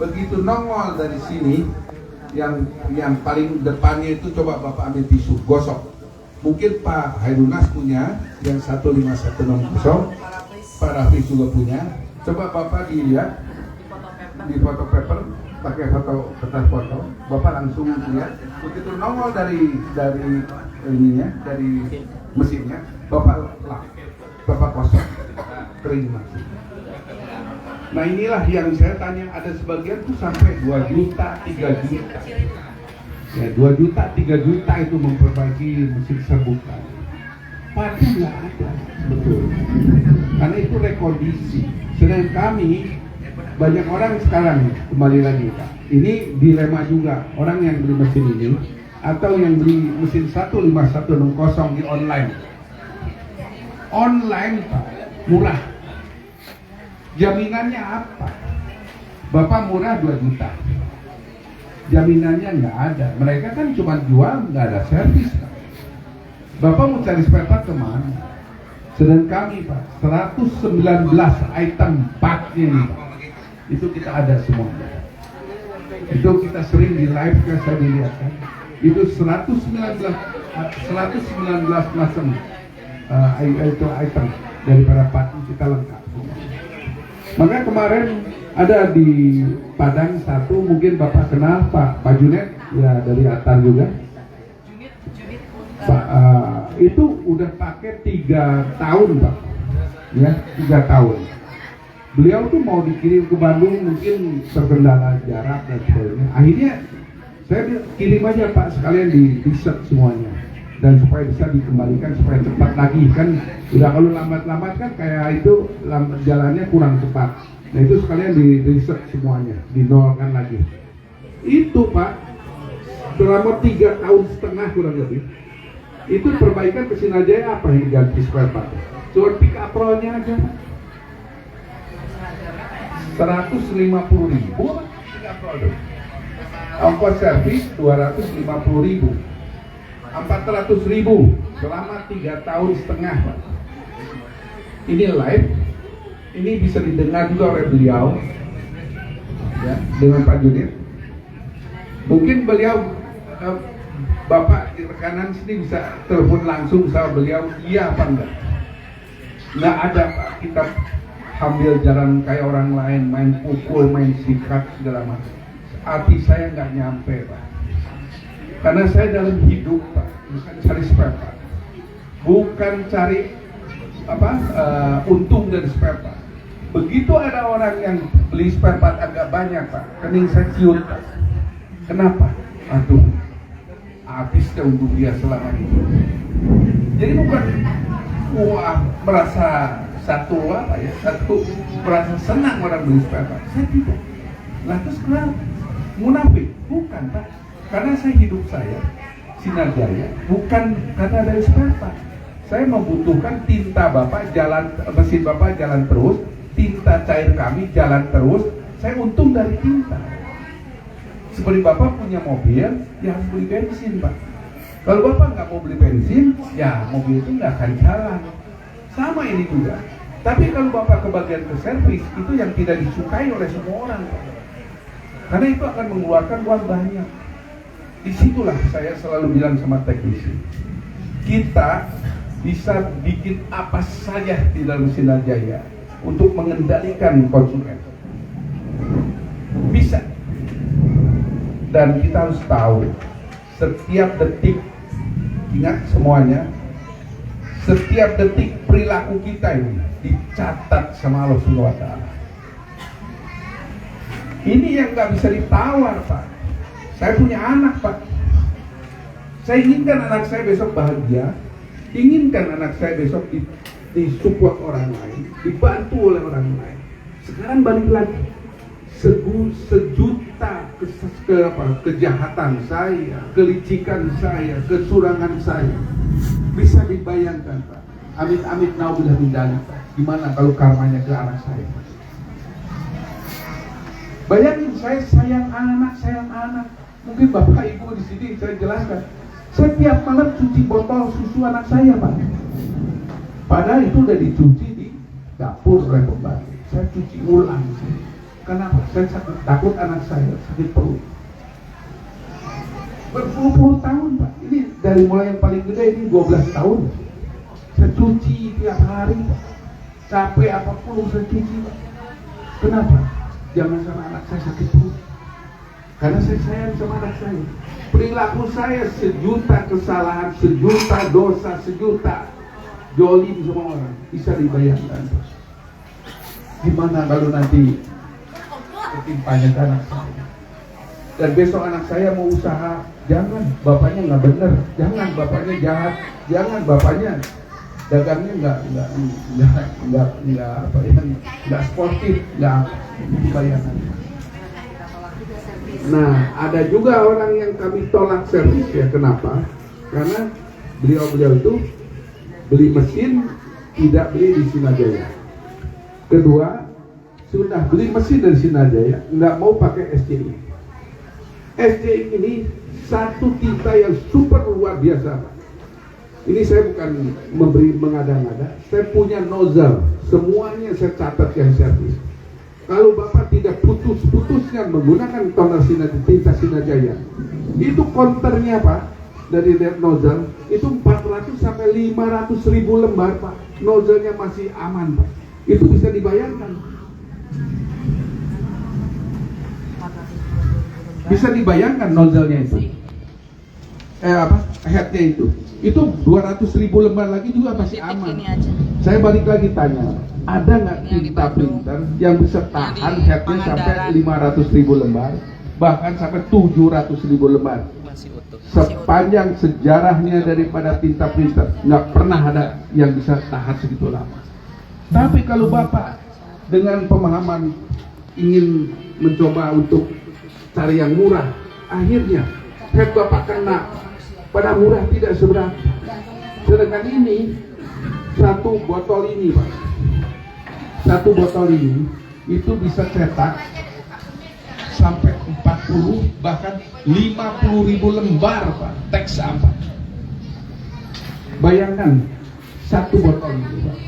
Begitu nongol dari sini, yang paling depannya itu coba Bapak ambil tisu, gosok. Mungkin Pak Hairunas punya yang 15160, Pak Rafi juga punya. Coba Bapak dilihat di foto paper, pakai foto kertas foto, Bapak langsung lihat. Begitu nongol dari ininya, dari mesinnya, Bapak kosong, kering langsung. Nah inilah yang saya tanya, ada sebagian tuh sampai 2 juta, 3 juta. Ya 2 juta, 3 juta itu memperbaiki mesin serbukan. Pasti nggak ada, betul. Karena itu rekondisi. Sedang kami, banyak orang sekarang, kembali lagi Pak, ini dilema juga, orang yang beli mesin ini, atau yang beli mesin 15160 di online. Online Pak, murah. Jaminannya apa? Bapak murah 2 juta. Jaminannya nggak ada. Mereka kan cuma jual, nggak ada servis. Bapak mau cari spare part kemana? Sedang kami Pak, 119 item partnya ini Pak, itu kita ada semuanya. Itu kita sering di live kan saya dilihatkan. Itu 119 macam itu item daripada part kita lengkap. Maka kemarin ada di Padang satu, mungkin Bapak kenal Pak Junet, ya dari Atar juga. Pak, itu udah pakai 3 tahun Pak, ya 3 tahun. Beliau tuh mau dikirim ke Bandung, mungkin terkendala jarak dan sebagainya. Akhirnya saya kirim aja Pak, sekalian di riset semuanya, dan supaya bisa dikembalikan supaya cepat lagi kan. Udah kalau lambat-lambat kan kayak itu jalannya kurang cepat. Nah itu sekalian di riset semuanya, dinolkan lagi. Itu Pak, selama 3 tahun setengah kurang lebih. Itu perbaikan ke Sinarjaya apa yang diganti spare part? Cuma pick up rollnya aja 150.000 pick up roll. Ongkos servis 250.000, 400.000 selama 3 tahun setengah Pak. Ini live, ini bisa didengar juga oleh beliau, ya, dengan Pak Junit. Mungkin beliau Bapak di rekanan sini bisa telepon langsung sama beliau, iya apa enggak? Nggak ada Pak, kita ambil jalan kayak orang lain, main pukul, main sikat segala macam. Hati saya nggak nyampe Pak, karena saya dalam hidup Pak, bukan cari spare part, bukan cari untung dari spare part. Begitu ada orang yang beli spare part agak banyak Pak, kening saya ciut Pak. Kenapa? Aduh, habis deh untuk dia selama ini. Jadi bukan merasa merasa senang orang beli spare part. Saya tidak. Nah terus kenapa? Munafik? Bukan Pak. Karena saya hidup saya Sinarjaya bukan karena dari spare part. Saya membutuhkan tinta Bapak jalan, mesin Bapak jalan terus, tinta cair kami jalan terus. Saya untung dari tinta. Seperti Bapak punya mobil, ya harus beli bensin Pak. Kalau Bapak nggak mau beli bensin, ya mobil itu nggak akan jalan. Sama ini juga. Tapi kalau Bapak kebagian ke servis, itu yang tidak disukai oleh semua orang Pak. Karena itu akan mengeluarkan uang banyak. Disitulah saya selalu bilang sama teknisi, kita bisa bikin apa saja di dalam Sinarjaya untuk mengendalikan konsumen. Bisa. Dan kita harus tahu setiap detik, ingat semuanya, setiap detik perilaku kita ini dicatat sama Allah Subhanahu wa Ta'ala. Ini yang gak bisa ditawar Pak. Saya punya anak Pak. Saya inginkan anak saya besok bahagia, inginkan anak saya besok disupport orang lain, dibantu oleh orang lain. Sekarang balik lagi, sejuta kejahatan saya, kelicikan saya, kecurangan saya, bisa dibayangkan Pak. Amit-amit naudzubillah min dzalik Pak. Gimana kalau karmanya ke anak saya? Bayangin, saya sayang anak. Mungkin Bapak Ibu di sini saya jelaskan. Saya tiap malam cuci botol susu anak saya Pak. Padahal itu udah dicuci di dapur oleh pembantu. Saya cuci ulang. Kenapa? Saya takut anak saya sakit perut. Berpuluh-puluh tahun Pak. Ini dari mulai yang paling gede ini 12 tahun. Saya cuci tiap hari Pak. Capek apapun saya cuci Pak. Kenapa? Jangan sama anak saya sakit perut. Karena saya sayang sama anak saya. Perilaku saya sejuta kesalahan, sejuta dosa, sejuta jolim semua orang. Bisa dibayangkan. Gimana kalau nanti ketimpanya ke anak saya? Dan besok anak saya mau usaha, jangan bapaknya nggak bener, jangan bapaknya jahat, jangan bapaknya dagangnya nggak sportif, nggak bayangan. Nah, ada juga orang yang kami tolak servis ya. Kenapa? Karena beliau itu beli mesin, tidak beli di Sinajaya. Kedua, sudah beli mesin dari Sinajaya, nggak mau pakai SCI. SCI ini satu tinta yang super luar biasa. Ini saya bukan memberi mengada-ngada, saya punya nozzle, semuanya saya catat yang servis. Kalau Bapak tidak putus-putusnya menggunakan toner tinta Sinajaya, itu konternya Pak, dari nozzle, itu 400 sampai 500 ribu lembar Pak, nozzlenya masih aman Pak. Itu bisa dibayangkan. Bisa dibayangkan nozzlenya itu. Headnya itu. Itu 200 ribu lembar lagi juga masih aman. Saya balik lagi tanya, ada nggak tinta printer yang bisa tahan headnya sampai 500 ribu lembar, bahkan sampai 700 ribu lembar? Sepanjang sejarahnya daripada tinta printer, nggak pernah ada yang bisa tahan segitu lama. Tapi kalau Bapak dengan pemahaman ingin mencoba untuk cari yang murah, akhirnya head Bapak kena pada murah tidak seberapa. Sedangkan ini satu botol ini Pak, satu botol ini itu bisa cetak sampai 40 bahkan 50 ribu lembar Pak teks sampah. Bayangkan satu botol ini Pak.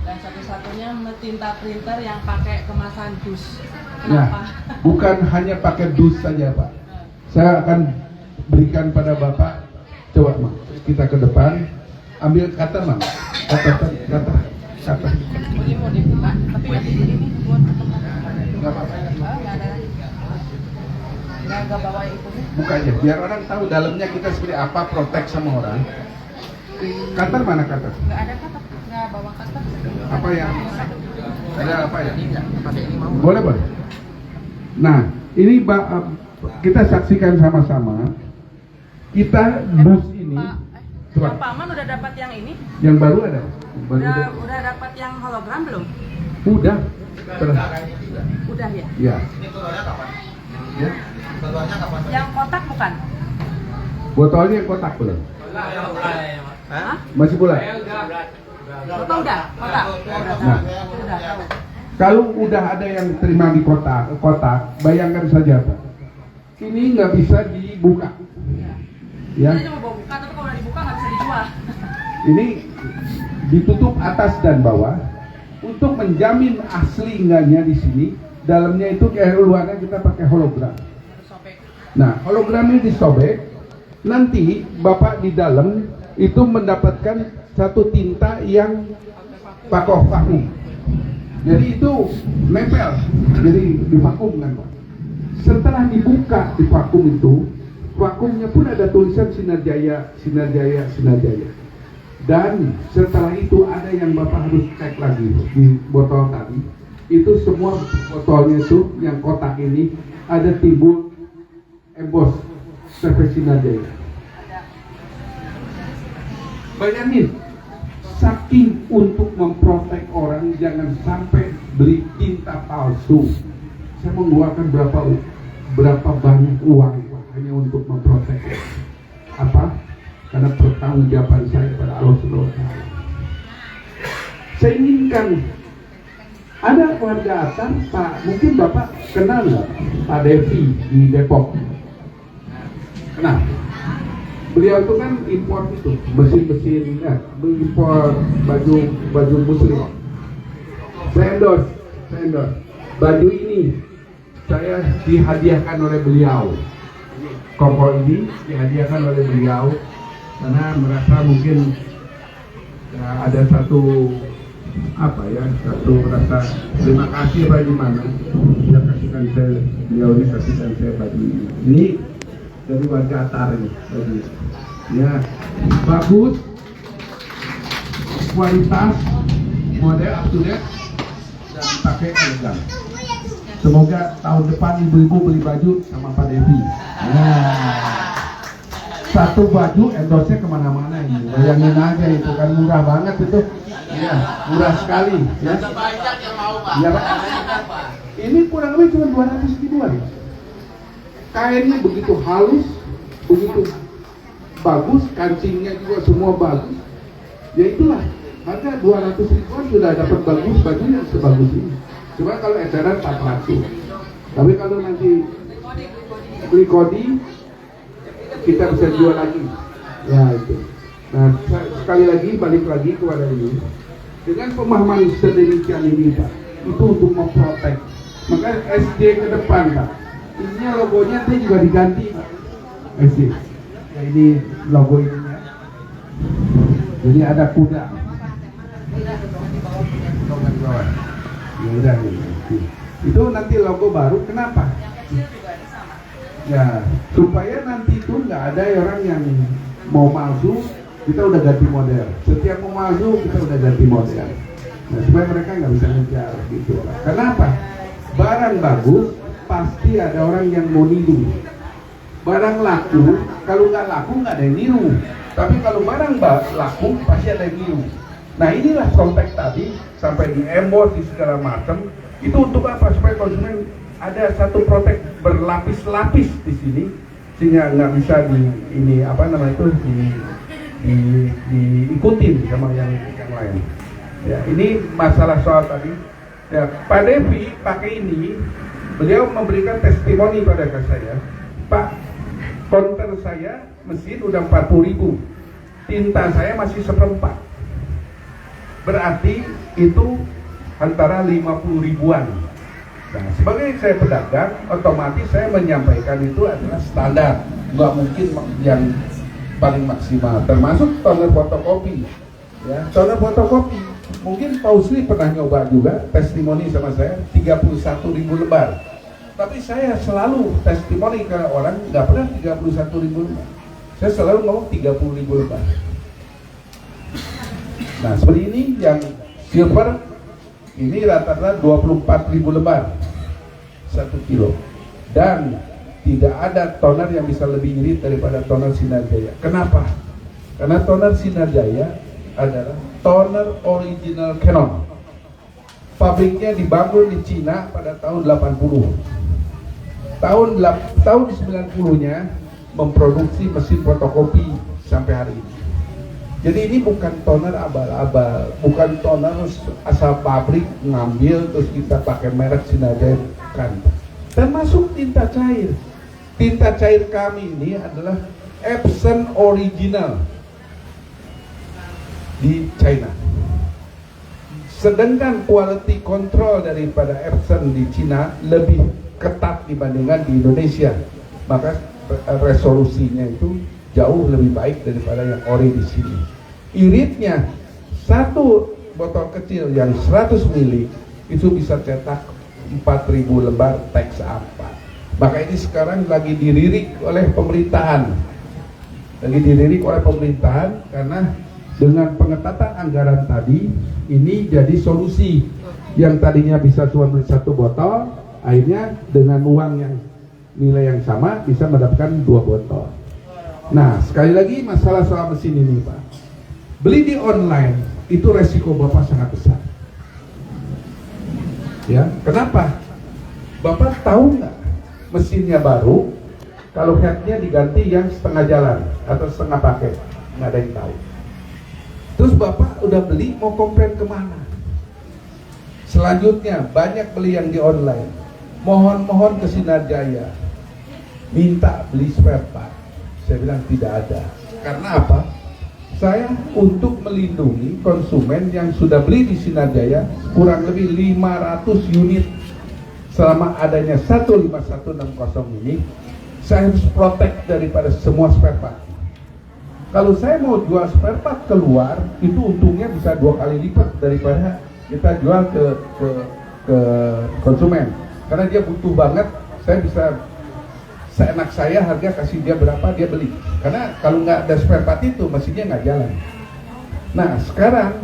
Dan satu-satunya tinta printer yang pakai kemasan dus. Kenapa? Nah, bukan hanya pakai dus saja Pak. Saya akan berikan pada Bapak. Coba Mak, kita ke depan, ambil kata Mak, kata. Ini mau dibuka, tapi nggak di sini nih buat Nggak apa-apa. nggak ada lagi. Nggak bawa itu nih. Buka aja, biar orang tahu dalamnya kita seperti apa, protek sama orang. Katar mana katar? Nggak ada kata, nggak bawa kata. Apa yang ada apa ya? Boleh. Nah, ini kita saksikan sama-sama. Kita bus ini, Pak Paman udah dapat yang ini? yang baru ada? Udah dapat yang hologram belum? Udah. Udah ya? Ya. Ya. Yang kotak bukan? Botolnya kotak belum? Hah? Masih bulat? Botol udah? Kotak? Udah tahu. Nah. Udah tahu. Kalau udah ada yang terima di kotak, bayangkan saja Pak. Ini nggak bisa dibuka. Ya. Kita cuma bawa buka, tapi kalau udah dibuka nggak bisa dijual. Ini ditutup atas dan bawah untuk menjamin asli enggaknya di sini. Dalamnya itu kayak luarnya kita pakai hologram. Nah, hologramnya disobek. Nanti Bapak di dalam itu mendapatkan satu tinta yang vakum. Jadi itu nempel, jadi divakumkan Pak. Setelah dibuka di vakum itu, vakumnya pun ada tulisan Sinajaya. Dan setelah itu ada yang Bapak harus cek lagi di botol tadi. Itu semua botolnya itu yang kotak ini ada timbul emboss CV Sinajaya. Bayangin, saking untuk memprotek orang jangan sampai beli tinta palsu. Saya mengeluarkan berapa banyak uang hanya untuk memprotek. Apa? Karena pertanggungjawaban saya pada Allah Subhanahu wa Ta'ala. Saya inginkan ada warga atas Pak, mungkin Bapak kenal nggak Pak Devi di Depok? Kenal? Beliau itu kan impor itu mesin-mesin, impor baju muslim. Saya endorse baju ini saya dihadiahkan oleh beliau. Koko ini dihadiahkan oleh beliau karena merasa mungkin ya, ada satu rasa terima kasih bagi mana dia kasihkan saya, beliau ini kasihkan saya baju ini dari warga Atar ini baju ya, bagus, kualitas, model up to date dan pakai elegan. Semoga tahun depan ibu-ibu beli baju sama Pak Devi. Nah, satu baju endorse-nya kemana-mana ini. Bayangin aja itu kan murah banget itu. Ya, murah sekali. Ya. Banyak yang mau Pak. Ya, Pak. Ini kurang lebih cuma 200 ribuan. Kainnya begitu halus, begitu bagus, kancingnya juga semua bagus. Ya itulah, harga 200 ribuan sudah dapat bagus baju yang sebagus ini. Cuma kalau eceran 400. Tapi kalau nanti beli kodi, kita bisa jual lagi. Ya itu. Nah, sekali lagi balik lagi kepada ini. Dengan pemahaman sedemikian ini Pak, itu untuk memprotek. Maka SD ke depan Pak, ini logonya tadi juga diganti Pak. SD. Ya, ini logo ininya. Jadi ada kuda. Logo di bawah. Ya udah gitu. Itu nanti logo baru. Kenapa? Ya supaya nanti itu nggak ada orang yang mau palsu, kita udah ganti model. Setiap mau palsu kita udah ganti model. Nah, supaya mereka nggak bisa ngejar gitu. Kenapa? Barang bagus pasti ada orang yang mau niru. Barang laku, kalau nggak laku nggak ada yang niru. Tapi kalau barang laku pasti ada yang niru. Nah inilah kontak tadi sampai di embos di segala macam. Itu untuk apa? Supaya konsumen ada satu protek berlapis-lapis di sini sehingga nggak bisa diikutin sama yang lain. Ya ini masalah soal tadi. Ya Pak Devi pakai ini, beliau memberikan testimoni pada saya. Pak, konter saya mesin udah 40.000, tinta saya masih 1/4. Berarti itu antara 50 ribuan. Nah, sebagai saya pedagang, otomatis saya menyampaikan itu adalah standar, nggak mungkin yang paling maksimal. Termasuk toner fotokopi, ya, toner fotokopi. Mungkin Pak Usli pernah nyoba juga, testimoni sama saya 31.000 lembar. Tapi saya selalu testimoni ke orang nggak pernah 31.000 lembar. Saya selalu ngomong 30.000 lembar. Nah seperti ini yang silver ini rata-rata 24.000 lembar 1 kilo, dan tidak ada toner yang bisa lebih irit daripada toner Sinar Jaya. Kenapa? Karena toner Sinar Jaya adalah toner original Canon. Pabriknya dibangun di Cina pada tahun 80. Tahun 90-nya memproduksi mesin fotokopi sampai hari ini. Jadi ini bukan toner abal-abal, bukan toner asal pabrik ngambil terus kita pakai merek Sinar Jaya, kan. Termasuk tinta cair. Tinta cair kami ini adalah Epson original di China. Sedangkan quality control daripada Epson di Cina lebih ketat dibandingkan di Indonesia. Maka resolusinya itu jauh lebih baik daripada yang ori di sini. Iritnya satu botol kecil yang 100 ml itu bisa cetak 4.000 lembar teks A4. Maka ini sekarang lagi dilirik oleh pemerintahan. Karena dengan pengetatan anggaran tadi ini jadi solusi. Yang tadinya bisa cuma beli 1 botol, akhirnya dengan uang yang nilai yang sama bisa mendapatkan 2 botol. Nah, sekali lagi masalah soal mesin ini, Pak. Beli di online itu resiko Bapak sangat besar. Ya, kenapa? Bapak tahu nggak mesinnya baru, kalau headnya diganti yang setengah jalan atau setengah pakai, nggak ada yang tahu. Terus Bapak udah beli, mau komplain kemana? Selanjutnya banyak beli yang di online. Mohon ke Sinar Jaya, minta beli spare part. Saya bilang tidak ada. Karena apa? Saya untuk melindungi konsumen yang sudah beli di Sinar Jaya kurang lebih 500 unit selama adanya 15160 ini, saya harus protect daripada semua spare part. Kalau saya mau jual spare part keluar, itu untungnya bisa 2 kali lipat daripada kita jual ke konsumen. Karena dia butuh banget, saya bisa seenak saya harga kasih dia berapa dia beli. Karena kalau nggak ada spare part itu mesinnya nggak jalan. Nah sekarang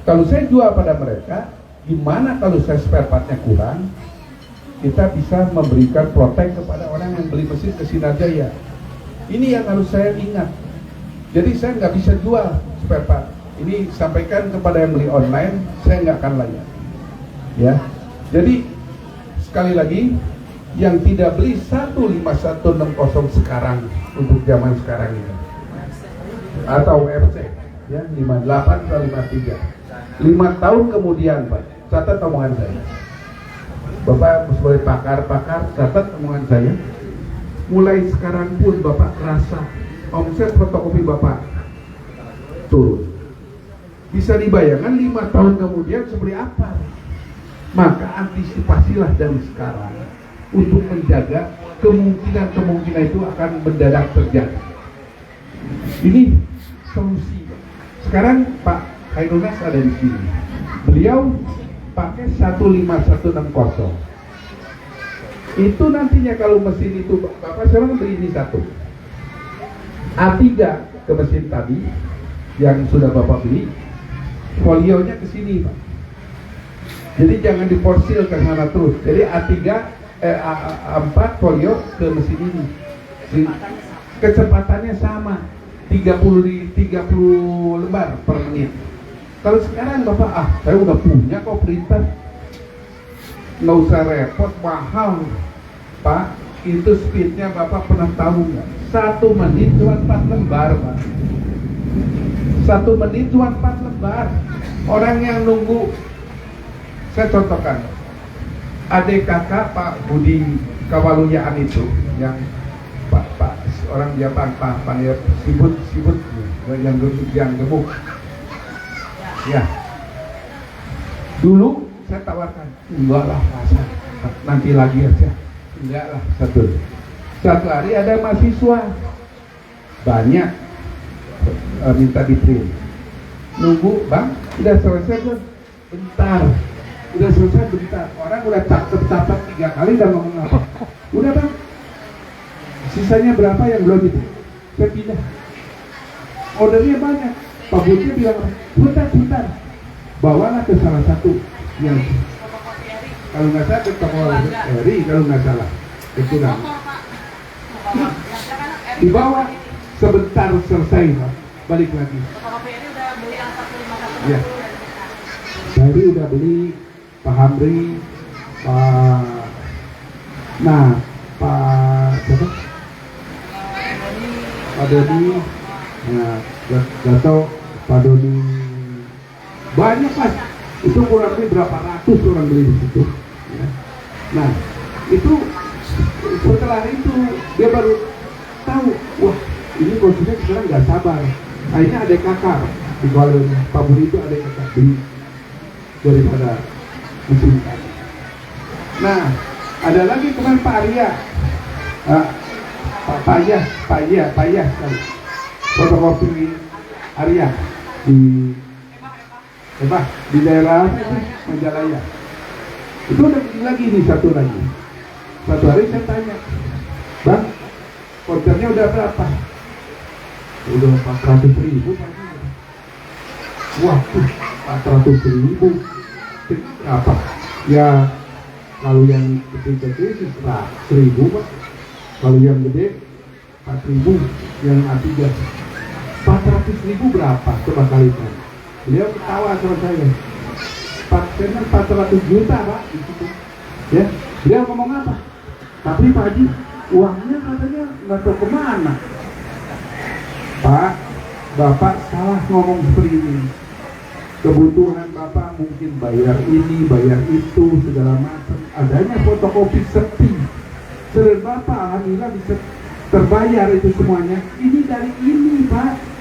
kalau saya jual pada mereka, gimana kalau saya spare partnya kurang? Kita bisa memberikan protect kepada orang yang beli mesin ke Sinar Jaya. Ini yang harus saya ingat. Jadi saya nggak bisa jual spare part. Ini sampaikan kepada yang beli online, saya nggak akan layan. Ya, jadi sekali lagi, yang tidak beli 15160 sekarang untuk zaman sekarang ini, atau FC, ya 58 atau 53, 5 tahun kemudian, Pak, catat omongan saya. Bapak sebagai pakar, catat omongan saya. Mulai sekarang pun Bapak rasa omset fotokopi Bapak turun. Bisa dibayangkan 5 tahun kemudian seperti apa. Maka antisipasilah dari sekarang untuk menjaga kemungkinan itu akan mendadak terjadi. Ini solusi. Sekarang Pak Khairunas ada di sini. Beliau pakai 15160. Itu nantinya kalau mesin itu Bapak sekarang beli ini satu. A3 ke mesin tadi yang sudah Bapak beli, folionya ke sini, Pak. Jadi jangan diporsil ke sana terus. Jadi A4 folio ke mesin ini. Kecepatannya sama, 30 lembar per menit. Kalau sekarang Bapak, saya udah punya kok printer, nggak usah repot, mahal, Pak. Itu speednya Bapak pernah tahu nggak? 1 menit cuma 4 lembar, Pak. 1 menit cuma 4 lembar. Orang yang nunggu, saya contohkan, adik kakak Pak Budi Kawaluyaan itu, yang Pak orang Jepang, Pak ya, sibut yang gemuk. Ya, dulu saya tawarkan, enggak lah masa, nanti lagi aja, enggak lah satu hari ada mahasiswa banyak minta di print, nunggu bang, udah selesai belum? Bentar, udah selesai bentar, orang udah catat 3 kali udah ngomong apa? Udah bang, sisanya berapa yang belum itu? Saya pindah, ordernya banyak. Pak Budi bilang, bentar, bawalah ke salah satu yang kalau nggak salah ke toko Eri, kalau nggak salah itu kan dibawa sebentar selesai, Pak, balik lagi. Ya, Eri udah beli, Pak Hamri, Pak Dodi, Gato, Pak Doni, banyak Mas, itu kurang lebih berapa ratus orang beli di situ. Ya. Nah, itu setelah itu dia baru tahu, wah ini konsumen sekarang nggak sabar. Akhirnya ada kakak di Kuala Pak Budi itu ada kakak beli daripada mesin tadi. Nah, ada lagi kemarin Pak Arya, Pak Payah kali. Fotokopi Arya di daerah Majalaya. Itu udah beli lagi nih satu lagi. Satu hari saya tanya, bang, kontennya udah berapa? Udah 400.000 Pak. Wah, 400.000 apa? Ya kalau yang kecil-kecil sih 100.000 Pak. Kalau yang gede 4.000, yang A3 400.000 berapa? Coba kalikan. Beliau ketawa sama saya. 400 juta Pak di situ. Ya, beliau ngomong apa? Tapi Pak Haji, uangnya katanya nggak tahu kemana. Pak, Bapak salah ngomong seperti ini. Kebutuhan Bapak mungkin bayar ini, bayar itu, segala macam. Adanya fotokopi sepi. Sedangkan Bapak alhamdulillah bisa terbayar itu semuanya. Ini dari ini, Pak.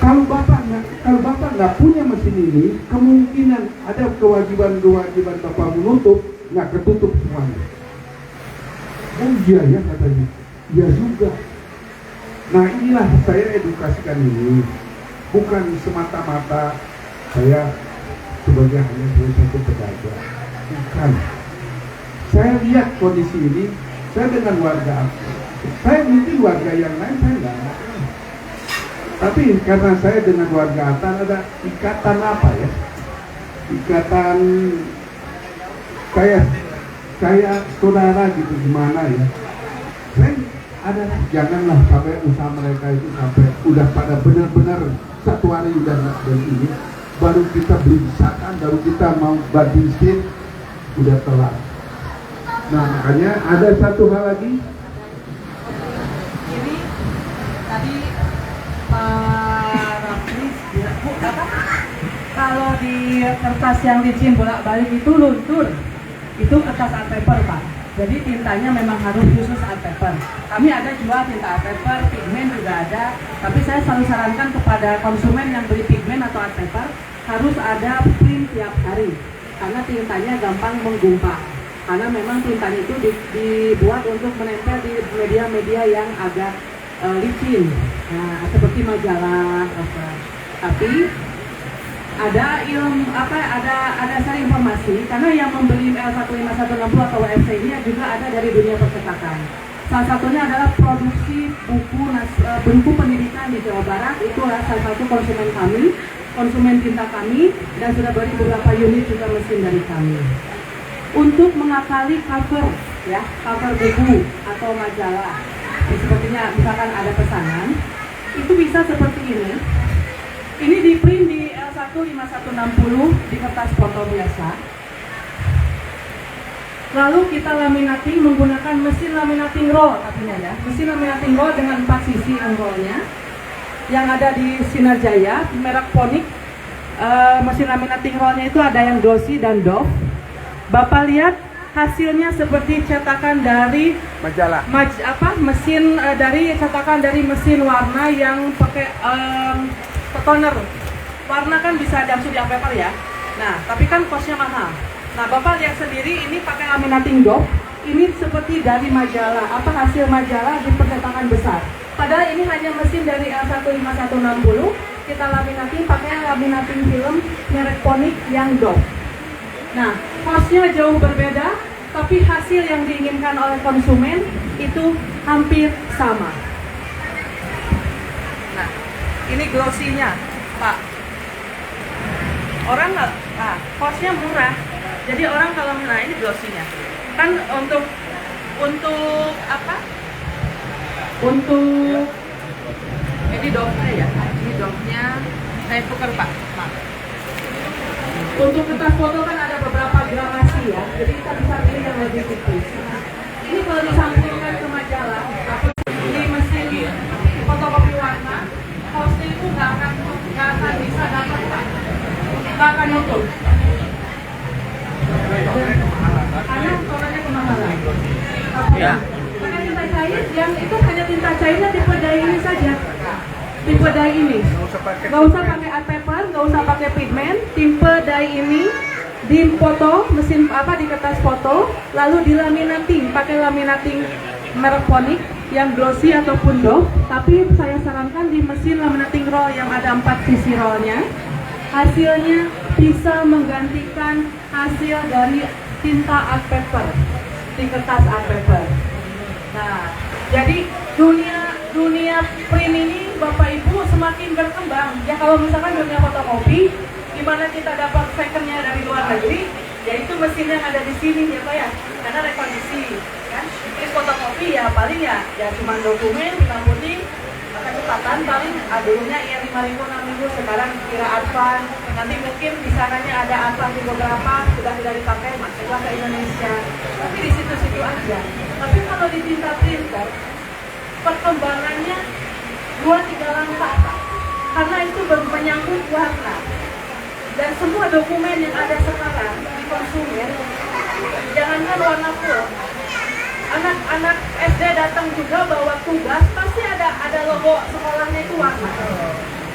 Kalau Bapak nggak punya mesin ini, kemungkinan ada kewajiban Bapak menutup, nggak ketutup semuanya. Oh iya ya katanya, iya juga. Nah inilah saya edukasikan ini, bukan semata-mata saya sebagai hanya satu pedagang, bukan. Saya lihat kondisi ini, saya dengan warga aku, saya mungkin warga yang lain saya nggak kenal. Tapi karena saya dengan warga Atan ada ikatan apa ya? Ikatan kayak saudara gitu, gimana ya? Saya adalah janganlah sampai usaha mereka itu sampai udah pada benar-benar satu hari udah nggak ini, baru kita beli misalkan, baru kita mau banting udah telat. Nah makanya ada satu hal lagi. Jadi tadi Pak Raflis bilang, Bu, apa? Kalau di kertas yang licin bolak-balik itu luntur, itu kertas art paper, Pak. Jadi tintanya memang harus khusus art paper. Kami ada jual tinta art paper, pigmen juga ada. Tapi saya selalu sarankan kepada konsumen yang beli pigmen atau art paper harus ada print tiap hari, karena tintanya gampang menggumpal. Karena memang tintanya itu dibuat untuk menempel di media-media yang agak licin, nah, seperti majalah, apa. Tapi ada share informasi karena yang membeli L15160 atau WFC ini juga ada dari dunia percetakan. Salah satunya adalah produksi buku pendidikan di Jawa Barat. Itu adalah salah satu konsumen kami, konsumen tinta kami, dan sudah beli beberapa unit juga mesin dari kami. Untuk mengakali cover, ya, cover buku atau majalah, sepertinya misalkan ada pesanan, itu bisa seperti ini. Ini di print di L15160 di kertas foto biasa. Lalu kita laminating menggunakan mesin laminating roll, artinya ya, mesin laminating roll dengan 4 sisi rollnya yang ada di Sinar Jaya, merek Phonik. Mesin laminating rollnya itu ada yang glossy dan doff. Bapak lihat hasilnya seperti cetakan dari Majalah. Mesin dari cetakan dari mesin warna yang pakai toner. Warna kan bisa langsung di art paper ya. Nah, tapi kan costnya mahal. Nah, Bapak lihat sendiri ini pakai laminating doff. Ini seperti dari majalah, hasil majalah di percetakan besar. Padahal ini hanya mesin dari L15160. Kita laminating pakai laminating film merek Phonik yang doff. Nah, costnya jauh berbeda, tapi hasil yang diinginkan oleh konsumen itu hampir sama. Nah, ini glossy-nya, Pak. Orang nggak, costnya murah. Jadi orang kalau ini glossy-nya. Kan untuk apa? Untuk ini doff-nya ya. Ini doff-nya saya tukar, Pak. Untuk kertas foto kan ada beberapa gramasi ya, jadi kita bisa pilih yang lebih tipis. Ini kalau disambungkan ke majalah, ini mesin fotokopi warna, costnya itu nggak akan bisa dapat, Pak. Nggak akan nutup. Karena tonernya kemahalan. Ya. Pakai tinta cair yang itu hanya tinta cairnya tipe dye ini saja. Tipe dye ini, nggak usah pakai art paper, nggak usah pakai pigmen. Tipe dye ini di foto mesin di kertas foto, lalu dilaminating pakai laminating merek Phonik yang glossy ataupun doff. Tapi saya sarankan di mesin laminating roll yang ada 4 sisi rollnya, hasilnya bisa menggantikan hasil dari tinta art paper di kertas art paper. Nah, jadi dunia print ini Bapak Ibu semakin berkembang. Ya kalau misalkan dunia fotokopi, di mana kita dapat secondnya dari luar negeri, yaitu mesin yang ada di sini ya Pak ya, karena rekondisi kan. Ini fotokopi ya paling ya cuma dokumen hitam putih, kecepatan paling dulunya ya 5.000 6.000, sekarang kira advance. Nanti mungkin di sananya ada advance di beberapa sudah tidak dipakai, masuklah ke Indonesia. Tapi di situ-situ aja. Tapi kalau di tinta printer perkembangannya 2-3 langkah, Pak. Karena itu menyangkut warna. Dan semua dokumen yang ada sekarang di konsumen, jangankan warna full, anak-anak SD datang juga bawa tugas, pasti ada logo sekolahnya itu warna.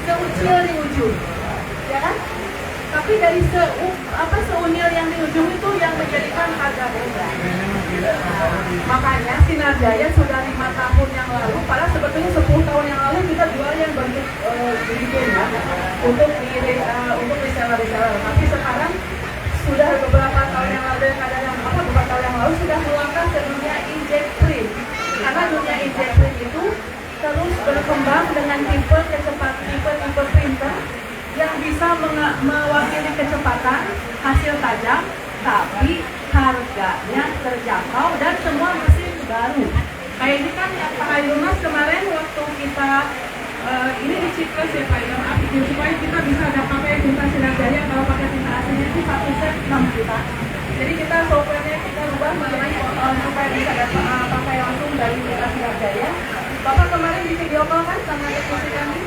Keucil di ujung, ya kan? Tapi dari seunil yang di ujung itu yang menjadikan harga beda. Makanya Sinar Jaya sudah 5 tahun yang lalu, padahal sebetulnya 10 tahun yang lalu kita jual yang bentuk ya, untuk reseller. Tapi sekarang sudah beberapa tahun yang lalu, beberapa tahun yang lalu sudah melangkah ke dunia inkjet print. Karena dunia inkjet print itu terus berkembang dengan tipe printer yang bisa mewakili kecepatan, hasil tajam, tapi harganya terjangkau dan semua mesin baru. Kayak ini kan yang Pak Hayrunas kemarin waktu kita ini di Ciklus ya Pak, yang supaya kita bisa ada pakai tinta Sinar Jaya, kalau pakai tinta aslinya itu 1 set 6 juta. Jadi kita softwarenya kita rubah mengenai supaya bisa pakai langsung dari tinta Sinar Jaya. Bapak kemarin di video call kan sama teknisi kami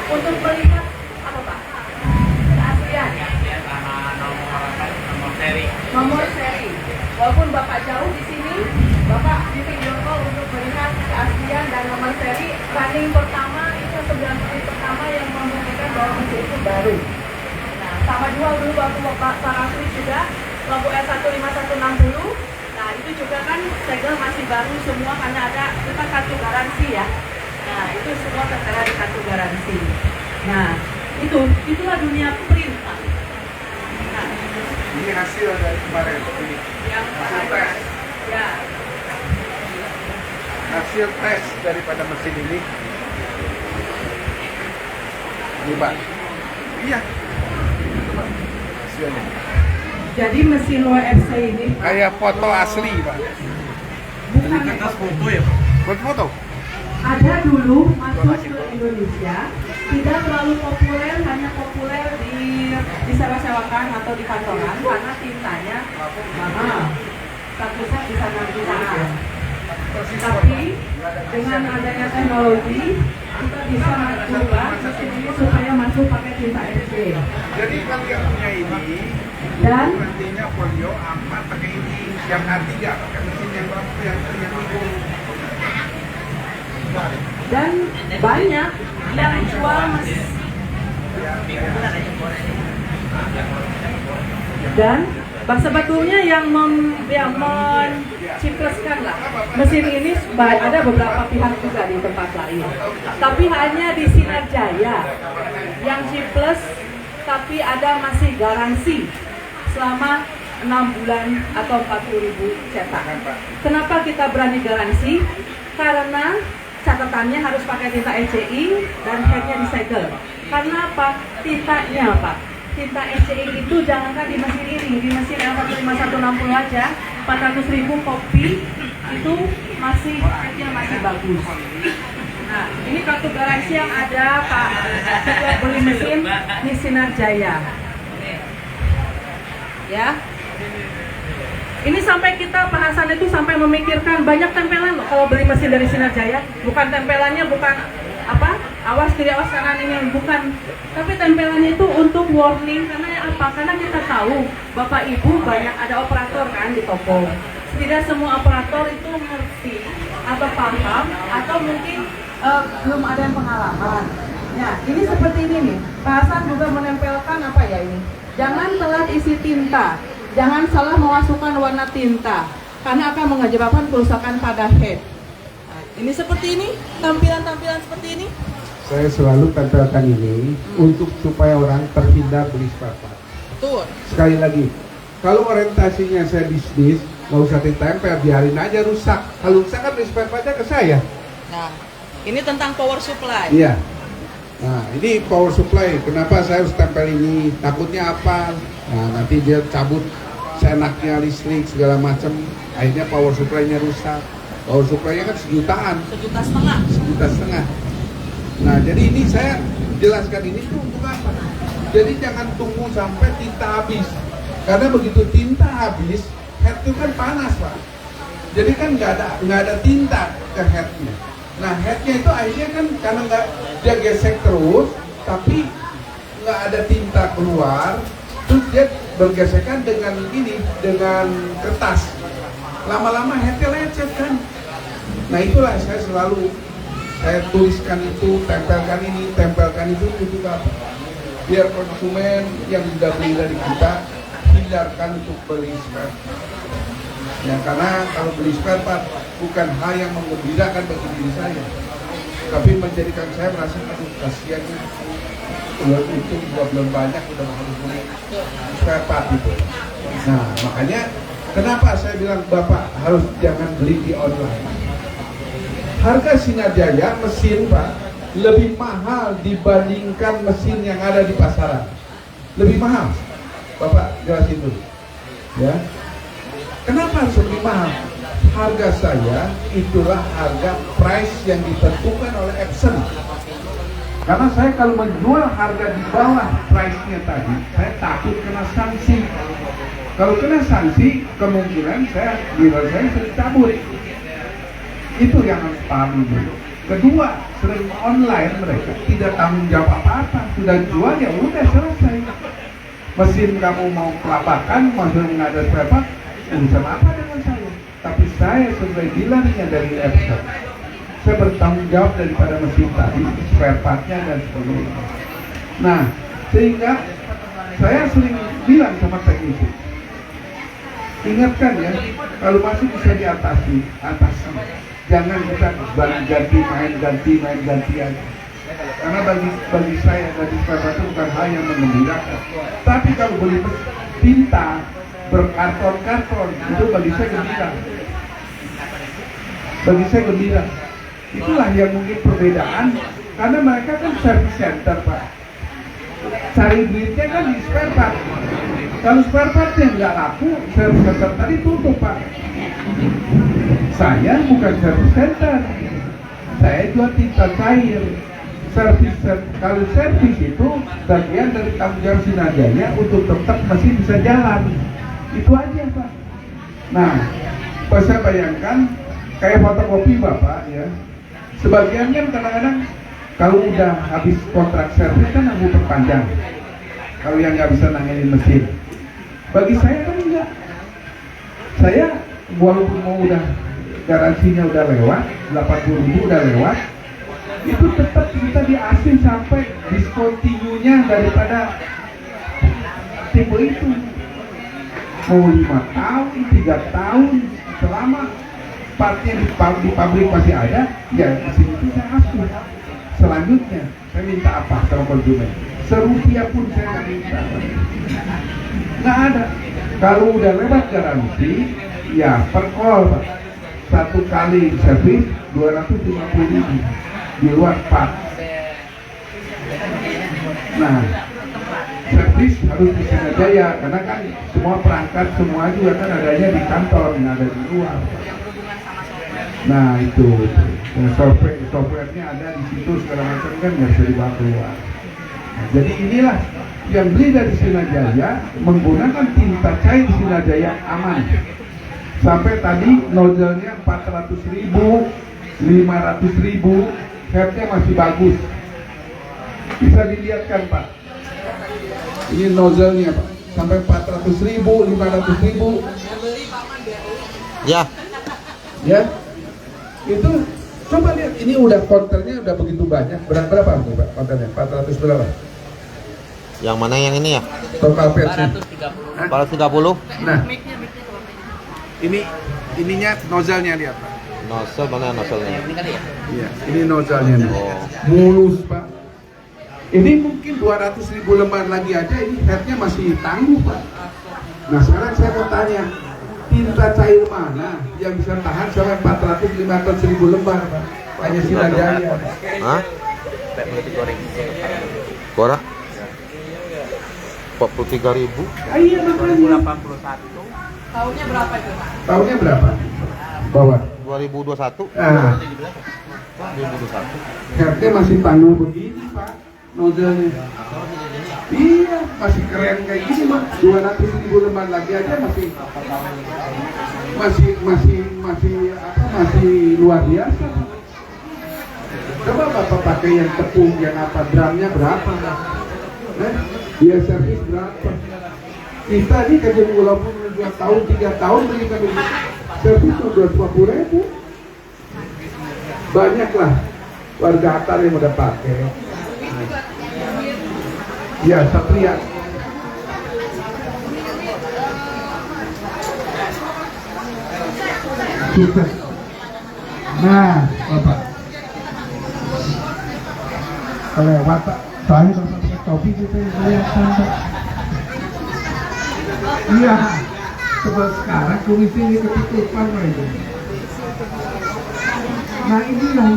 untuk melihat apa Pak? Keaslian. Nomor seri. Walaupun Bapak jauh di sini, Bapak di video call untuk melihat keaslian dan nomor seri. Running pertama itu 9 menit pertama yang membuktikan bahwa mesin itu baru. Nah, sama juga dulu waktu Bapak Parasri juga lampu R15160. Nah, itu juga kan segel masih baru semua karena ada kita kartu garansi ya. Nah, itu semua tertera di kartu garansi. Nah, itulah dunia print. Nah, Ini hasil dari kemarin ini. yang Hasil tes. Ya. Hasil tes daripada mesin ini. Ini Pak. Iya. Coba. Hasilnya. Jadi mesin WFC ini Kayak foto asli Pak. bukan foto ya Pak? Buat foto. ada dulu masuk ke Indonesia, tidak terlalu populer, hanya populer disewa-sewakan atau di kantongan karena tintanya mahal. Satu set bisa 6 jutaan. Tapi dengan adanya teknologi kita bisa mengubah mesin ini supaya masuk pakai tinta SC. Jadi kalau yang punya ini, Dan nantinya folio aman pakai ini. Yang A3 pakai mesin yang baru yang itu. dan banyak yang jual mesin dan sebetulnya yang mencipleskan lah mesin ini ada beberapa pihak juga di tempat lain, tapi hanya di Sinar Jaya yang ciples, tapi ada masih garansi selama 6 bulan atau 40.000 cetak. Kenapa kita berani garansi? Karena catatannya harus pakai tinta ECI dan headnya disegel. Karena apa? Tintanya Pak. Tinta ECI itu jangankan di mesin ini, di mesin L15160 aja 400.000 kopi itu headnya masih bagus. Nah, ini kartu garansi yang ada Pak. Setiap beli mesin di Sinar Jaya. Ya. Ini sampai kita bahasan itu sampai memikirkan banyak tempelan loh kalau beli mesin dari Sinar Jaya. Bukan tempelannya bukan awas kiri awas kanan ini bukan, tapi tempelannya itu untuk warning. Karena apa? Karena kita tahu Bapak Ibu banyak ada operator kan di toko. Tidak semua operator itu ngerti atau paham atau mungkin belum ada yang pengalaman. Ya, ini seperti ini nih. Bahasan juga menempelkan apa ya ini? Jangan telat isi tinta. Jangan salah memasukkan warna tinta karena akan menyebabkan kerusakan pada head. Nah, ini seperti ini, tampilan-tampilan seperti ini. Saya selalu tempelkan ini untuk supaya orang terhindar beli spare part. Betul. Sekali lagi, kalau orientasinya saya bisnis, nggak usah ditempel, biarin aja rusak. Kalau rusak kan beli spare partnya ke saya. Nah, ini tentang power supply. Iya. Nah, ini power supply. Kenapa saya harus tempel ini? Takutnya apa? Nah, nanti dia cabut seenaknya listrik segala macam. Akhirnya power supply-nya rusak. Power supply-nya kan sejutaan. 1,5 juta. 1,5 juta. Nah, jadi ini saya jelaskan ini tuh untuk apa? Jadi jangan tunggu sampai tinta habis. Karena begitu tinta habis, head itu kan panas, Pak. Jadi kan nggak ada tinta ke headnya. Nah, headnya itu akhirnya kan karena nggak dia gesek terus, tapi nggak ada tinta keluar, terus dia bergesekan dengan ini, dengan kertas. Lama-lama headnya lecet kan. Nah, itulah saya tuliskan itu, tempelkan ini, tempelkan itu apa? biar konsumen yang sudah beli dari kita hindarkan untuk beli spare. Ya, karena kalau beli spare part bukan hal yang menggembirakan bagi diri saya, tapi menjadikan saya merasa aduh kasihan nih. Udah itu juga belum banyak udah harus beli spare part itu. Nah makanya kenapa saya bilang Bapak harus jangan beli di online. Harga Sinajaya mesin Pak lebih mahal dibandingkan mesin yang ada di pasaran. Lebih mahal. Bapak jelasin dulu. Ya. Kenapa harus lebih mahal? Harga saya itulah harga price yang ditentukan oleh Epson. Karena saya kalau menjual harga di bawah price-nya tadi, saya takut kena sanksi. Kalau kena sanksi, kemungkinan dealer saya sering cabut. Itu yang harus pahami dulu. Kedua, sering online mereka tidak tanggung jawab apa-apa. Sudah jual ya udah selesai. Mesin kamu mau kelabakan, mesin nggak ada spare part, urusan apa dengan saya? Tapi saya sebagai dealernya dari Epson, saya bertanggung jawab daripada mesin tadi, spare partnya dan sebagainya. Nah, sehingga saya sering bilang sama teknisi, ingatkan ya, kalau masih bisa diatasi. Jangan kita ganti aja. Karena bagi saya dari spare part itu bukan hal yang mengembirakan. Tapi kalau beli tinta berkarton-karton itu bagi saya gembira. Bagi saya gembira. Itulah yang mungkin perbedaan, karena mereka kan service center Pak. Cari duitnya kan di spare part. Kalau spare partnya nggak laku, service center tadi tutup Pak. Saya bukan service center, saya jual tinta cair. Kalau servis itu bagian dari tanggung jawab Sinajaya untuk tetap mesin bisa jalan. Itu aja Pak. Nah, saya bayangkan kayak fotokopi Bapak ya. Sebagian kan kadang-kadang kalau udah habis kontrak servis kan aku perpanjang. Kalau yang nggak bisa nanganin mesin. Bagi saya kan enggak. Saya walaupun mau udah garansinya udah lewat, 80.000 udah lewat, itu tetap kita diasih sampai discontinue-nya daripada tipe itu. Mau 5 tahun, 3 tahun, selama partnya di pabrik masih ada, ya di sini itu saya asuh. Selanjutnya, saya minta apa sama konsumen? Serupiah pun saya nggak minta. Nggak ada. Kalau udah lewat garansi, ya per call Pak. 1 kali servis 250.000 di luar part. Nah, servis harus di Sinajaya karena kan semua perangkat semua juga kan adanya di kantor, nggak ada di luar. Nah itu, softwarenya ada di situ segala macam kan nggak bisa dibawa keluar. Nah, jadi inilah yang beli dari Sinajaya menggunakan tinta cair Sinajaya aman. Sampai tadi nozzle-nya 400.000, 500.000, headnya masih bagus. Bisa dilihatkan Pak. Ini nozzle-nya Pak, sampai 400.000, 500.000. Ya. Ya. Itu coba lihat, ini udah konternya udah begitu banyak. Berapa Pak konternya? 400 berapa? Yang mana yang ini ya? Total patch-nya. 430. Nah. Ininya nozzle-nya lihat Pak. Nozzle mana nozzle-nya? Iya, ini nozzle-nya nih. Oh. Mulus Pak. Ini mungkin 200.000 lembar lagi aja, ini headnya masih tangguh Pak. Nah sekarang saya mau tanya, tinta cair mana yang bisa tahan sampai 400-500.000 lembar Pak? Hanya Sinajaya. Hah? Korak? 43.000. Iya makanya. 81. Tahunnya berapa itu Pak? Tahunnya berapa? Bawah. 2021. Nah, 2021. headnya masih tangguh begini Pak, nozzle-nya. Iya, masih keren kayak gini Pak. 200.000 lembar lagi aja masih luar biasa. Coba Bapak pakai yang tepung, yang apa, drumnya berapa? Dia servis berapa? Kita ini kerja walaupun 2 tahun, 3 tahun beli kami servis 250.000. Banyaklah warga Atar yang udah pakai. Ya, Satria. Sukses. Nah, Bapak. Kelewat, Pak. Soalnya kalau pakai topi kita kelihatan, Pak. Iya. Sebab sekarang komisi ini ketutupan, Pak. Itu. Nah, inilah.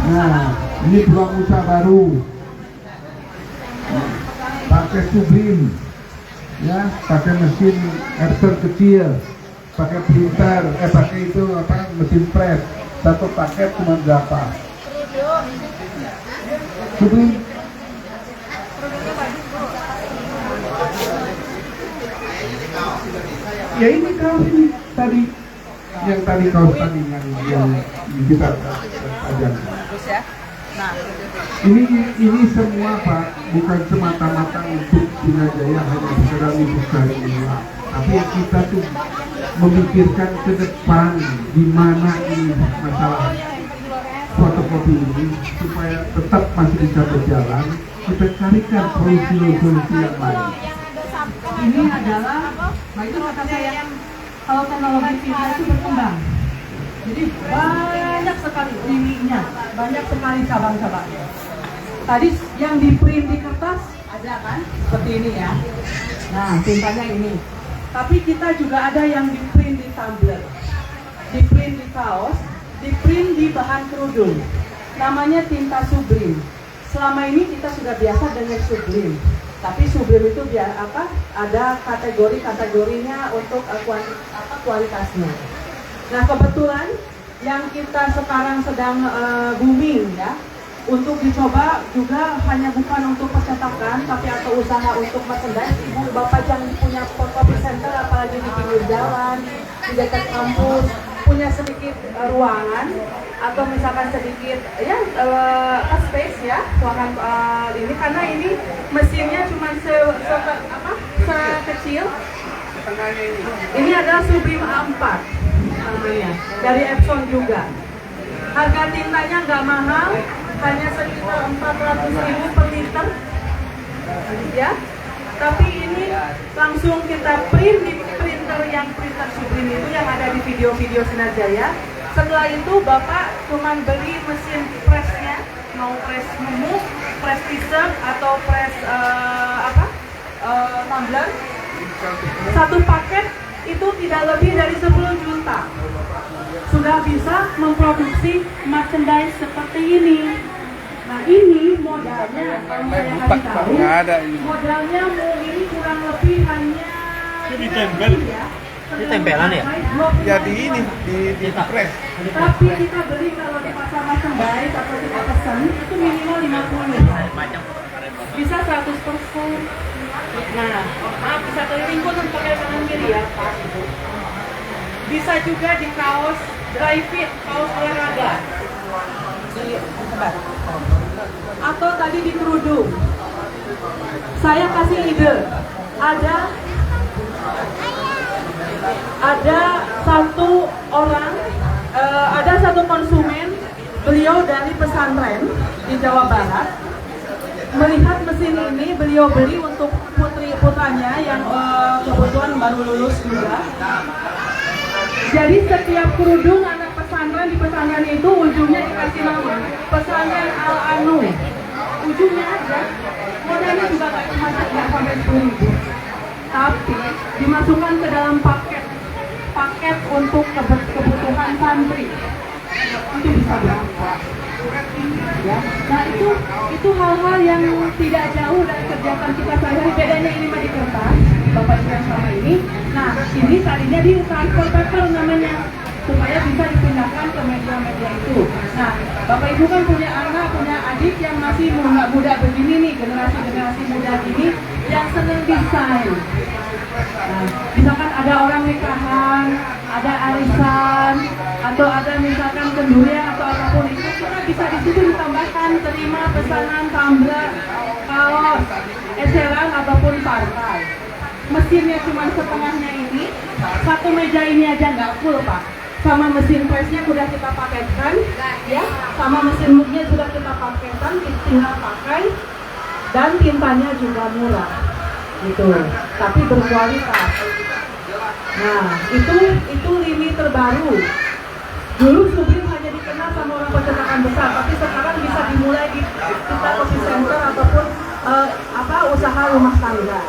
Nah, ini peluang usaha baru. Pakai Sublime, ya, pakai mesin extruder kecil, pakai printer, pakai itu apa, mesin press. Satu paket cuma berapa? Sublime. Ya ini kaos ini tadi, yang tadi kaos tadi yang kita pajang. Nah, Ini semua Pak, bukan semata-mata untuk Sinajaya hanya sekedar untuk kali ini, tapi kita tuh memikirkan ke depan di mana ini masalah fotokopi ini supaya tetap masih bisa berjalan. Kita carikan solusi-solusi yang lain. Ini adalah, nah itu kata saya, kalau teknologi kita itu berkembang. Jadi banyak sekali lininya, banyak sekali cabang-cabangnya. Tadi yang di print di kertas ada kan, seperti ini ya. Nah, tintanya ini. Tapi kita juga ada yang di print di tumbler, di print di kaos, di print di bahan kerudung. Namanya tinta Sublime. Selama ini kita sudah biasa dengan Sublime. Tapi Sublime itu ada kategori-kategorinya untuk kualitasnya. Nah, kebetulan yang kita sekarang sedang booming ya, untuk dicoba juga hanya bukan untuk percetakan, tapi atau usaha untuk merchandise. Ibu bapak yang punya fotokopi center, apalagi di pinggir jalan, di dekat kampus, punya sedikit ruangan atau misalkan sedikit ya space ya, ruangan ini, karena ini mesinnya cuma sekecil. Ini adalah Sublime A4 namanya, dari Epson juga. Harga tintanya nggak mahal, hanya sekitar 400.000 per liter ya. Tapi ini langsung kita print di printer yang printer Sublime itu yang ada di video-video Sinajaya. Setelah itu Bapak cuman beli mesin pressnya, mau press move, press t-shirt atau press tumbler. Satu paket itu tidak lebih dari 10 juta. Sudah bisa memproduksi merchandise seperti ini. Nah, ini modalnya, kalau saya kasih tahu, modalnya ini kurang lebih hanya ditempel. ya. Ini tempelan ya? Jadi ini di press. Tapi kita beli kalau di pasar merchandise atau kita pesan itu minimal 50. Bisa 100%. Nah, maaf, bisa keliling pun pakai tangan kiri ya, Pak. Bisa juga di kaos dry fit, kaos olahraga. Atau tadi di kerudung. Saya kasih ide. Ada satu orang, ada satu konsumen, beliau dari pesantren di Jawa Barat. Melihat mesin ini, beliau beli untuk putranya yang kebetulan baru lulus juga. Jadi setiap kerudung anak pesantren di pesantren itu ujungnya dikasih nama pesantren Al-Anu. Ujungnya aja, modalnya juga nggak cuma sampai 10.000. Tapi dimasukkan ke dalam paket untuk kebutuhan santri. Itu bisa berapa? Ya. Nah itu hal-hal yang tidak jauh dari kerjaan kita sehari-hari. Bedanya ini mah di kertas, Bapak Ibu yang sama ini. Nah, ini tadinya di transfer paper namanya, supaya bisa dipindahkan ke media-media itu. Nah, Bapak Ibu kan punya anak, punya adik yang masih muda begini nih, generasi muda gini yang senang desain. Nah, misalkan ada orang nikahan, ada arisan, atau ada misalkan kendurian atau apapun itu, kita bisa di situ ditambahkan terima pesanan tumbler, kaos, eseran ataupun partai. Mesinnya cuma setengahnya ini, satu meja ini aja nggak full Pak. sama mesin presnya sudah kita paketkan, ya, sama mesin muknya sudah kita paketkan, tinggal pakai, dan tintanya juga murah, gitu. Tapi berkualitas. Nah, itu lini terbaru. Dulu Supreme hanya dikenal sama orang percetakan besar, tapi sekarang bisa dimulai di kita coffee center ataupun usaha rumah tangga.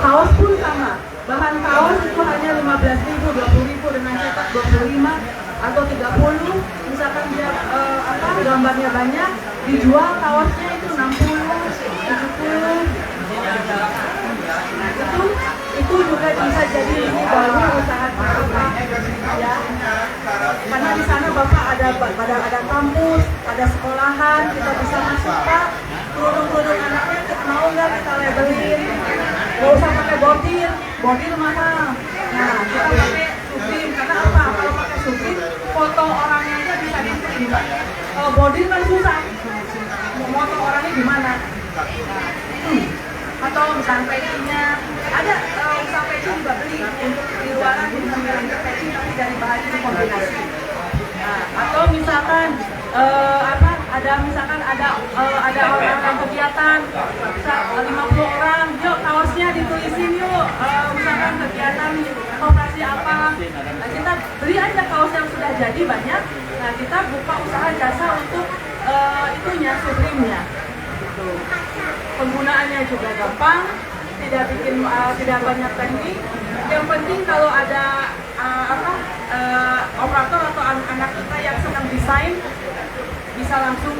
Kaos pun sama. Bahan kaos itu hanya 15.000, 20.000 dengan cetak 25 atau 30. Misalkan dia gambarnya banyak, dijual kaosnya itu 60, 70. Itu juga bisa jadi ini baru usaha Bapak, ya. Karena di sana Bapak ada kampus, ada sekolahan, kita bisa masuk Pak. Kerudung anaknya mau nggak kita labelin? Nggak usah pakai bordir mahal. Nah, kita pakai Supreme. Karena apa? Kalau pakai Supreme, foto orangnya aja bisa di Pak. Kalau bordir kan susah. Mau foto orangnya gimana? Atau misalnya pecinya ada usaha peci juga beli untuk di luaran di sambilan peci tapi dari bahan itu kombinasi. Nah, atau misalkan ada orang yang kegiatan bisa 50 orang, yuk kaosnya ditulisin yuk, misalkan kegiatan operasi apa. Nah, kita beli aja kaos yang sudah jadi banyak. Nah, kita buka usaha jasa untuk itunya Supreme-nya. Gitu. Penggunaannya juga gampang, tidak banyak teknik. Yang penting kalau ada operator atau anak kita yang senang desain bisa langsung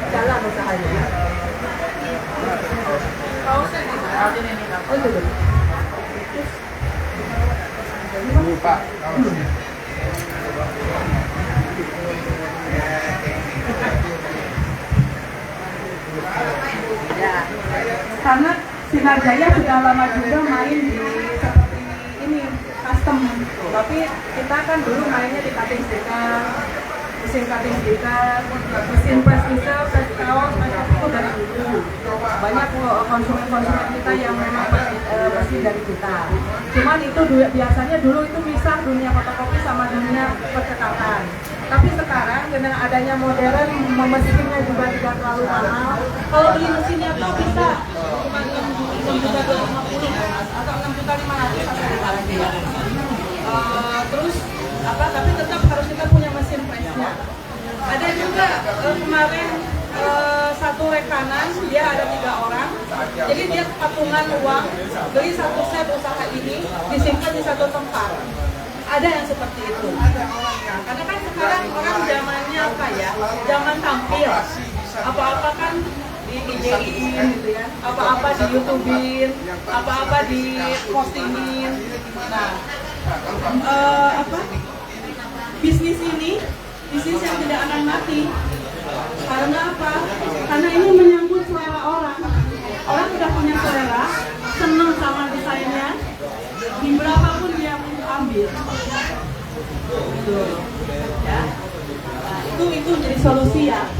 jalan usahanya. Kaosnya di mana? Oh itu. Ini Pak, kaosnya. Ya, karena Sinar Jaya sudah lama juga main di seperti ini custom, tapi kita kan dulu mainnya di cutting stiker, mesin cutting stiker, mesin press stiker, press kaos, itu dari dulu. Banyak konsumen kita yang memang bersih dari kita. Cuman itu biasanya dulu itu misah dunia fotokopi sama dunia percetakan. Tapi sekarang dengan adanya modern, mesinnya juga tidak terlalu mahal. Kalau beli mesinnya tuh bisa cuma 6.250 atau 6.500 terus tapi tetap harus kita punya mesin pressnya. Ada juga kemarin satu rekanan, dia ada 3 orang, jadi dia patungan uang, beli satu set usaha ini, disimpan di satu tempat. Ada yang seperti itu. Karena kan sekarang orang zamannya apa ya? Zaman tampil. Apa-apa kan di IG-in gitu ya. Apa-apa di YouTube-in, apa-apa di postingin. Nah, bisnis ini bisnis yang tidak akan mati. Karena apa? Karena ini menyangkut selera orang. Orang sudah punya selera, senang sama desainnya, di berapapun dia ambil. Ya. Nah, itu jadi solusi ya.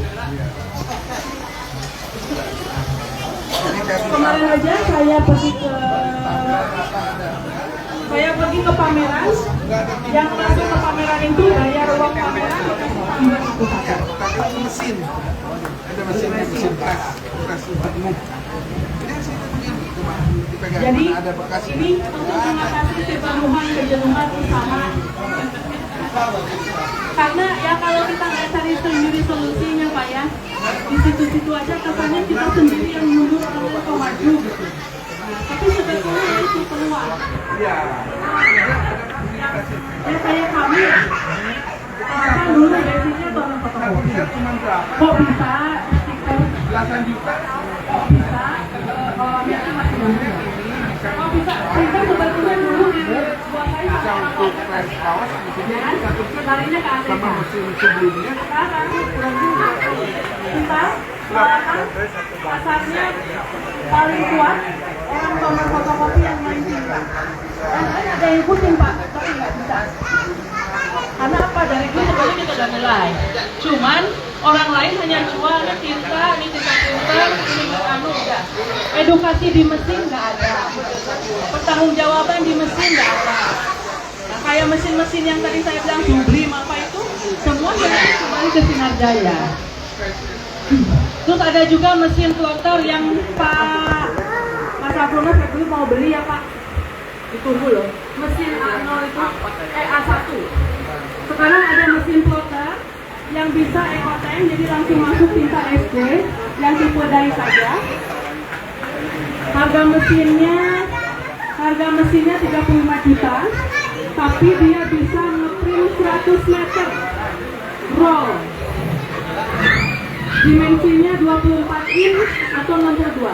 Kemarin aja saya pergi ke pameran, yang masuk ke pameran itu bayar uang pameran Pakai mesin, ada mesin press untuk jadi ini untuk mengatasi kejenuhan usaha. Karena ya kalau kita nggak cari sendiri solusinya Pak ya, di situ-situ aja kesannya kita sendiri yang mundur atau maju gitu. Tapi sebetulnya itu peluang. Iya. Ya kayak kami, kan dulu basicnya orang fotokopi. Kok bisa stiker Belasan juta. kok bisa orangnya masih banyak. Kok bisa sebetulnya dulu buat saya Untuk press kaos larinya ke ATK. sama mesin sebelumnya. Sekarang kurang juga. Kita sekarang pasarnya paling kuat orang toner fotokopi yang main tinta. Dan ada yang pusing Pak, tapi nggak bisa. Karena apa? Dari dulu sebenarnya kita udah mulai. Cuman orang lain hanya jual ini tinta printer, ini udah. Edukasi di mesin nggak ada. Pertanggungjawaban di mesin nggak ada. kayak mesin-mesin yang tadi saya bilang Sublim apa itu, semua jadi kembali ke Sinar Jaya. Terus ada juga mesin plotter yang Mas Afrono saya dulu mau beli ya Pak. Ditunggu loh. Mesin A0 itu A1. Sekarang ada mesin plotter yang bisa ekotank, jadi langsung masuk tinta SD yang tipe dai saja. Harga mesinnya 35 juta, tapi dia bisa ngeprint 100 meter roll. Dimensinya 24 in atau 62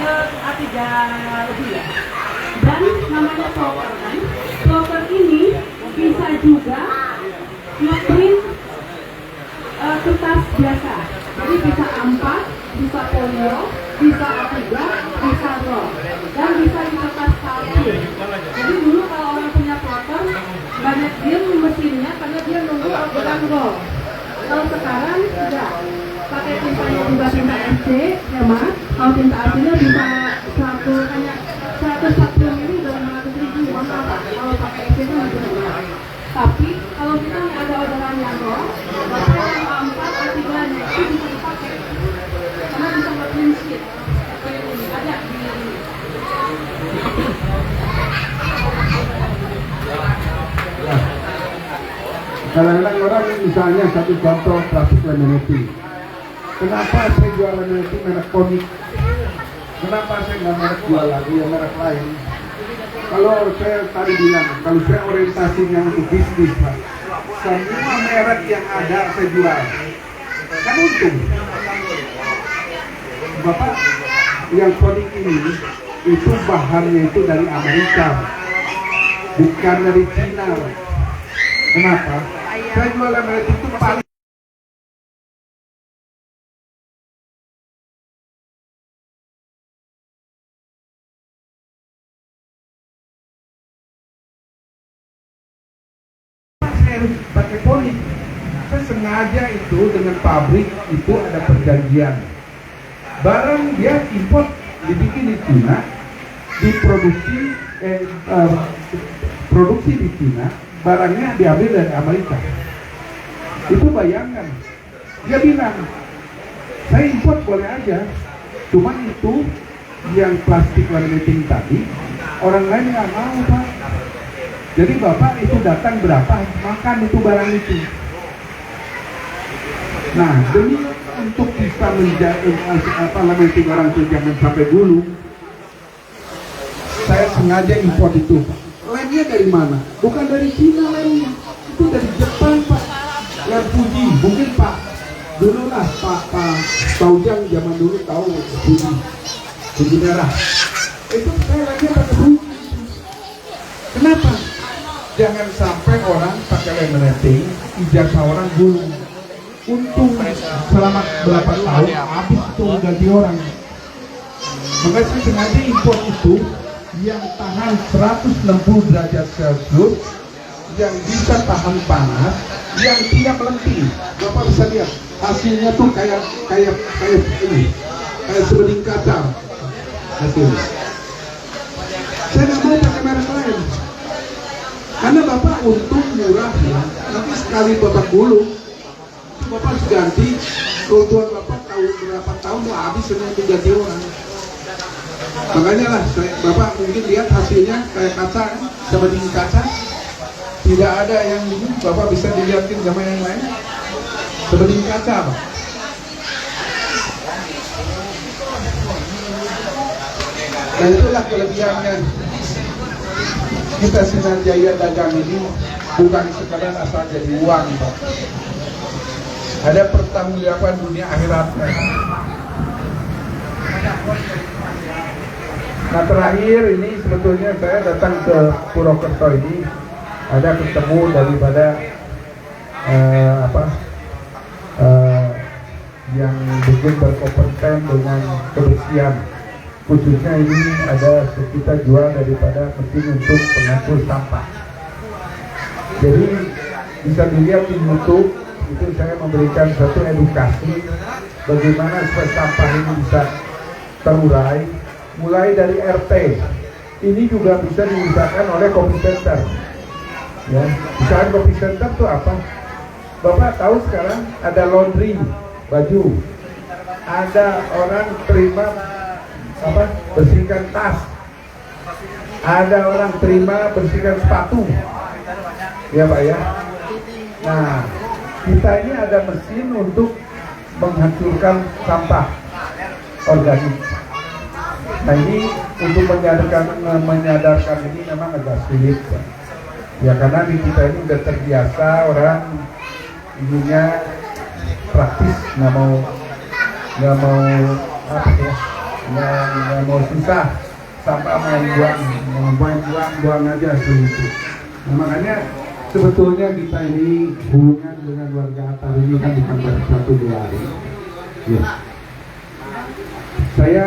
ke A3 lebih ya. Dan namanya plotter kan. Plotter ini bisa juga ngeprint kertas biasa. Jadi bisa A4, bisa folio, bisa A3, bisa roll, dan bisa di kertas kalkul. Jadi dulu kalau orang punya plotter banyak dia mesinnya karena dia nunggu orderan roll. Kalau sekarang tidak, pakai tintanya juga tinta SD, hemat. Kalau tinta aslinya bisa 140 mili udah 500.000, mahal Pak. Kalau pakai SD itu lebih murah. Tapi kalau kita nggak ada orderan yang roll, maka yang A4, A3-nya itu bisa dipakai karena bisa nge-print sheet. Ada di Kadang-kadang orang misalnya satu contoh plastik laminating. Kenapa saya jual laminating merek Konik? Kenapa saya nggak merek jual lagi yang merek lain? Kalau saya tadi bilang, kalau saya orientasinya untuk bisnis Pak, semua merek yang ada saya jual. Kan untung. Bapak, yang Konik ini itu bahannya itu dari Amerika, bukan dari Cina. Kenapa? Saya jual laminating itu paling pakai Konik. Saya sengaja itu dengan pabrik itu ada perjanjian. Barang dia import dibikin di Cina, diproduksi produksi di Cina, barangnya diambil dari Amerika. Itu bayangkan. Dia bilang, saya import boleh aja, cuman itu yang plastik laminating tadi orang lain nggak mau Pak. Jadi Bapak itu datang berapa, makan itu barang itu. Nah, demi untuk bisa menjaga laminating orang itu jangan sampai dulu, saya sengaja import itu. Lemnya dari mana? Bukan dari Cina lemnya, itu dari Jepang Pak. Lem Fuji, mungkin Pak dulu lah Pak Taujang zaman dulu tahu Fuji merah. Itu saya lemnya pakai Fuji. Kenapa? Jangan sampai orang pakai laminating, ijazah orang gulung. Untung selama berapa tahun habis itu ganti orang. Makanya saya sengaja import itu yang tahan 160 derajat Celcius, yang bisa tahan panas, yang tidak melenting. Bapak bisa lihat hasilnya tuh kayak ini, kayak sebeding kaca hasilnya. Saya nggak mau pakai merek lain, karena Bapak untung murah ya. Nanti sekali Bapak gulung, Bapak harus ganti. Kalau Tuhan Bapak tahu berapa tahun mau habis semua itu ganti orang. Makanya lah, Bapak mungkin lihat hasilnya kayak kaca, sebanding kaca. Tidak ada yang ini, Bapak bisa dilihatin sama yang lain. Sebanding kaca, Pak. Dan itulah kelebihannya kita Sinar Jaya dagang ini, bukan sekadar asal jadi uang, Pak. Ada pertanggungjawaban dunia akhirat. Nah, terakhir ini sebetulnya saya datang ke Purwokerto ini ada ketemu daripada yang mungkin berkompeten dengan kebersihan. Khususnya ini ada kita jual daripada mesin untuk pengangkut sampah. Jadi bisa dilihat di YouTube, itu saya memberikan satu edukasi bagaimana supaya sampah ini bisa terurai, mulai dari RT ini juga bisa diusahakan oleh kopi center. Ya, usaha kopi center itu apa? Bapak tahu sekarang ada laundry baju, ada orang terima apa bersihkan tas, ada orang terima bersihkan sepatu, ya Pak ya. Nah, kita ini ada mesin untuk menghancurkan sampah organik. Nah ini untuk menyadarkan ini memang agak sulit ya, karena di kita ini udah terbiasa orang ininya praktis, nggak mau apa ya, nggak mau susah, sampah buang aja segitu. Nah, makanya sebetulnya kita ini hubungan dengan warga Atar ini kan bukan baru 1-2 hari. Ya. Saya